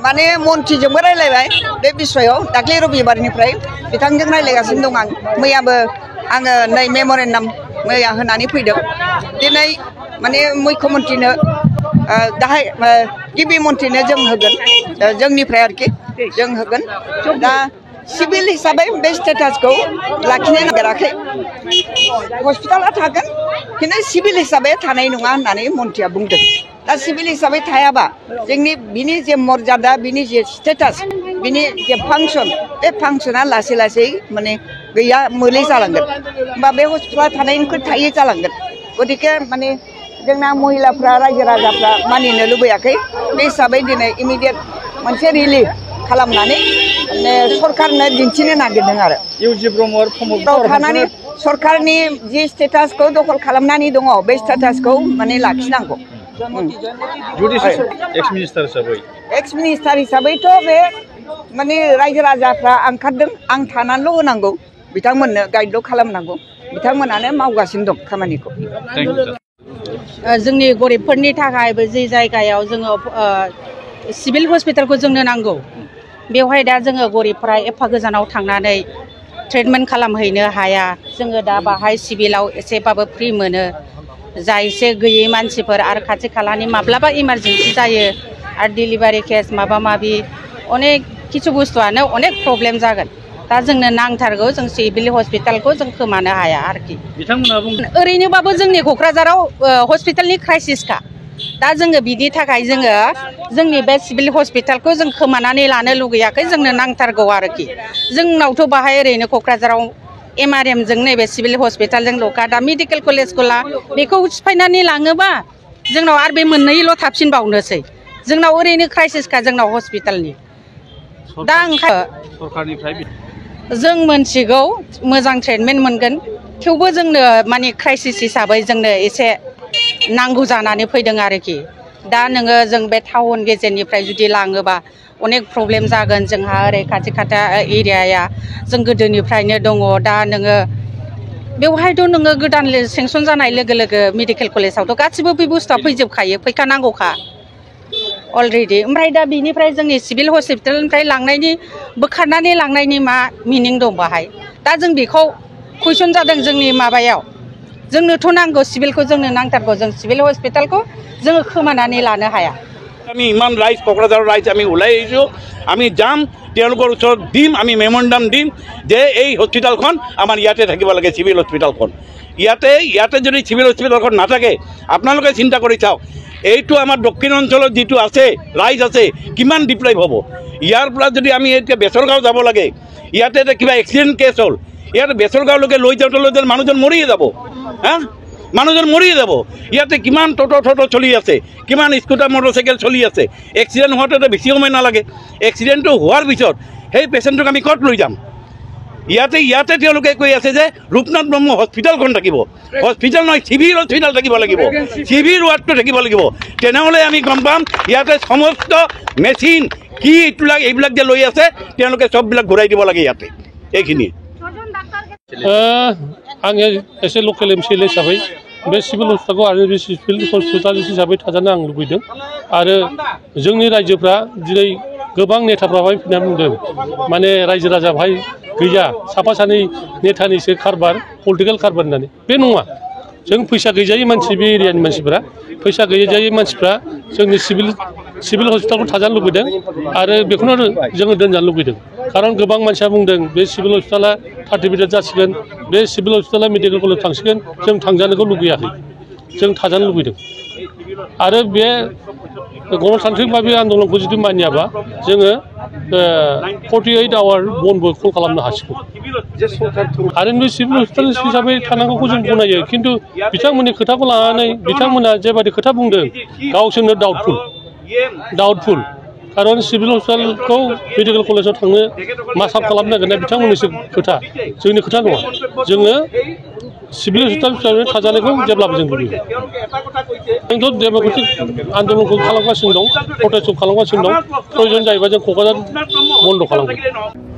माने मन्थ्रिजोंबो रायलायबाय बे बिसयाव दाख्लै रबिबारनिफ्राय बिथांजों रायलायगासिनो दं आं मैयाबो आङो नै मेमरेन्डाम मैया होनानै फैदों दिनै माने मुख्यमन्त्रिनो दाहाय गिबि मन्थ्रिनो जों होगोन जोंनिफ्राय आरोखि जों होगोन दा सिभिल हिसाबै बे स्टेटासखौ लाखिनो नागिराखै हस्पिटाला थागोन खिन्थु सिभिल हिसाबै थानाय नङा होननानै मन्थ्रिया बुंदों दा सिभिल हिसाबै थायाबा जोंनि बिनि जे मर्यादा बिनि जे स्टेटास बिनि जे फांसन बे फांसना लासै लासै माने गैया मोले जालांगोन होमबा बे हस्पिटाला थानायनिख्रुइ थायै जालांगोन गतिके माने जोंना महिलाफ्रा रायजो राजाफ्रा मानिनो लुबैयाखै बे हिसाबै दिनै इमिडियेट मोनसे रिलिफ खालामनानै सरकारनो दिन्थिनो नागिरदों आरो इउजि ब्रह्मआव थानानै सरकारनि जि स्टेटासखौ दखल खालामनानै दङ बे स्टेटासखौ माने लाखिनांगौ एक्स मिनिस्टार हिसाबैथ' बे माने रायजो राजाफ्रा ओंखारदों आं थानानैल' होनांगौ बिथांमोननो गाइडल' खालामनांगौ बिथांमोनानो मावगासिनो दं खामानिखौ जोंनि गरिबफोरनि थाखायबो जे जायगायाव जोङो सिभिल हस्पिटालखौ जोंनो नांगौ बेवहाय दा जोङो गरिबफोरा एफा गोजानाव थांनानै ट्रिटमेन्ट खालामहैनो हाया जोङो दा बाहाय सिभिलाव एसेबाबो फ्रि मोनो जा एसे गैयै मानसिफोर आरो खाथि खालानि माब्लाबा इमारजेन्सि जायो आरो डिलिभारि केस माबा माबि अनेक किछु बुस्थुआनो अनेक प्रब्लेम जागोन दा जोंनो नांथारगौ जों सिभिल हस्पिटालखौ जों खोमानो हाया आरोखि बिथांमोना बुङो ओरैनोबाबो जोंनि क'क्राझाराव हस्पिटालनि क्राइसिसखा दा जोङो बिनि थाखाय जोङो जोंनि बे सिभिल हस्पिटालखौ जों खोमानानै लानो लुगैयाखै जोंनो नांथारगौ आरोखि जोंनावथ' बाहाय ओरैनो क'क्राझाराव MRM जों नैबे सिभिल हस्पिटालजों ल'खा दा मेडिकेल कलेजखौ बेखौ सिफायनानै लाङोबा जोंनाव आरो बे मोननैल' थाफिनबावनोसै जोंनाव ओरैनो क्राइसिसखा जोंनाव हस्पिटालनि दा सरकारनिफ्राय जों मोनथिगौ मोजां ट्रिटमेन्ट मोनगोन थेवबो जोंनो माने क्राइसिस हिसाबै जोंनो एसे नांगौ जानानै फैदों आरोखि दा नोङो जों बे टाउन गेजेरनिफ्राय जुदि लाङोबा अनेक प्रब्लेम जागोन जोंहा ओरै खाथि खाथा एरियाया जों गोदोनिफ्रायनो दङ दा नोङो बेवहायथ' नोङो गोदान सेंसन जानाय लोगो लोगो मेडिकेल कलेजावथ' गासिबो बे बुस्थुआ फैजोबखायो फैखानांगौखा अलरेडि ओमफ्राय दा बिनिफ्राय जोंनि सिभिल हस्पिटालनिफ्राय लांनायनि बोखारनानै लांनायनि मा मिनिं दं बाहाय दा जों बेखौ कुइसन जादों जोंनि माबायाव जोंनोथ' नांगौ सिभिलखौ जोंनो नांथारगौ जों सिभिल हस्पिटालखौ जोङो खोमानानै लानो हाया আমি ইমান ৰাইজ কোকৰাঝাৰৰ ৰাইজ আমি ওলাই আহিছোঁ আমি যাম তেওঁলোকৰ ওচৰত দিম আমি মেমৰেণ্ডাম দিম যে এই হস্পিটালখন আমাৰ ইয়াতে থাকিব লাগে চিভিল হস্পিটালখন ইয়াতে যদি চিভিল হস্পিটালখন নাথাকে আপোনালোকে চিন্তা কৰি চাওক এইটো আমাৰ দক্ষিণ অঞ্চলত যিটো আছে ৰাইজ আছে কিমান ডিপ্ৰাইভ হ'ব ইয়াৰ পৰা যদি আমি এতিয়া বেচৰগাঁও যাব লাগে ইয়াতে কিবা এক্সিডেণ্ট কেছ হ'ল ইয়াতে বেচৰগাঁওলৈকে লৈ যাওঁতে মানুহজন মৰিয়ে যাব হা মানুহজন মৰিয়ে যাব ইয়াতে কিমান টোটো চলি আছে কিমান স্কুটাৰ মটৰচাইকেল চলি আছে এক্সিডেণ্ট হোৱাতে বেছি সময় নালাগে এক্সিডেণ্টটো হোৱাৰ পিছত সেই পেচেণ্টক আমি ক'ত লৈ যাম ইয়াতে তেওঁলোকে কৈ আছে যে ৰূপনাথ ব্ৰহ্ম হস্পিটালখন থাকিব হস্পিটাল নহয় চিভিল হস্পিটাল থাকিব লাগিব চিভিল ৱাৰ্ডটো থাকিব লাগিব তেনেহ'লে আমি গম পাম ইয়াতে সমস্ত মেচিন কি এইবিলাক যে লৈ আছে তেওঁলোকে চববিলাক ঘূৰাই দিব লাগে ইয়াতে এইখিনিয়ে आङो एसे लकेल MCL हिसाबै बे सिभिल हस्पिटालखौ आरो बे सिभिल हस्पिटाल हिसाबै थाजानो आं लुबैदों आरो जोंनि रायजोफ्रा दिनै गोबां नेताफ्रा बेहाय फैनानै बुंदों माने रायजो राजा बेहाय गैया साफा सानै नेतानिसो कारबार पलिटिकेल कारबार होननानै बे नङा जों फैसा गैजायै मानसि बे एरियानि मानसिफ्रा फैसा गैजायै मानसिफ्रा जोंनि सिभिल हस्पिटालखौ थाजानो लुबैदों आरो बेखौनो जोङो दोनजानो लुबैदों खारन गोबां मानसिया बुंदों बे सिभिल हस्पिटाला सार्टिफिकेट जासिगोन बे सिभिल हस्पिटाला मेडिकेल कलेज थांसिगोन जों थांजानोखौ लुबैयाखै जों थाजानो लुबैदों आरो बे गणतान्त्रिक आन्दलनखौ जुदि मानियाबा जोङो 48 आवार बन्दबो कल खालामनो हासिगौ आरो बे सिभिल हस्पिटाल हिसाबै थानांगौखौ जों गनायो खिन्थु बिथांमोननि खोथाखौ लानानै बिथांमोना जेबादि खोथा बुंदों गावसोरनो डाउटफुल खारन सिभिल हस्पिटालखौ मेडिकेल कलेजाव थांनो मासाब खालामनो नागिरनाय बिथांमोननिसो खोथा जोंनि खोथा नङा जोङो सिभिल हस्पिटाल थाजानायखौ जेब्लाबो जों लुबैयो जोंथ' डेम'क्रेटिक आन्दलनखौ खालामगासिनो दं प्रटेस्ट खालामगासिनो दं प्रयजन जायोबा जों क'क्राझार बन्द खालामगोन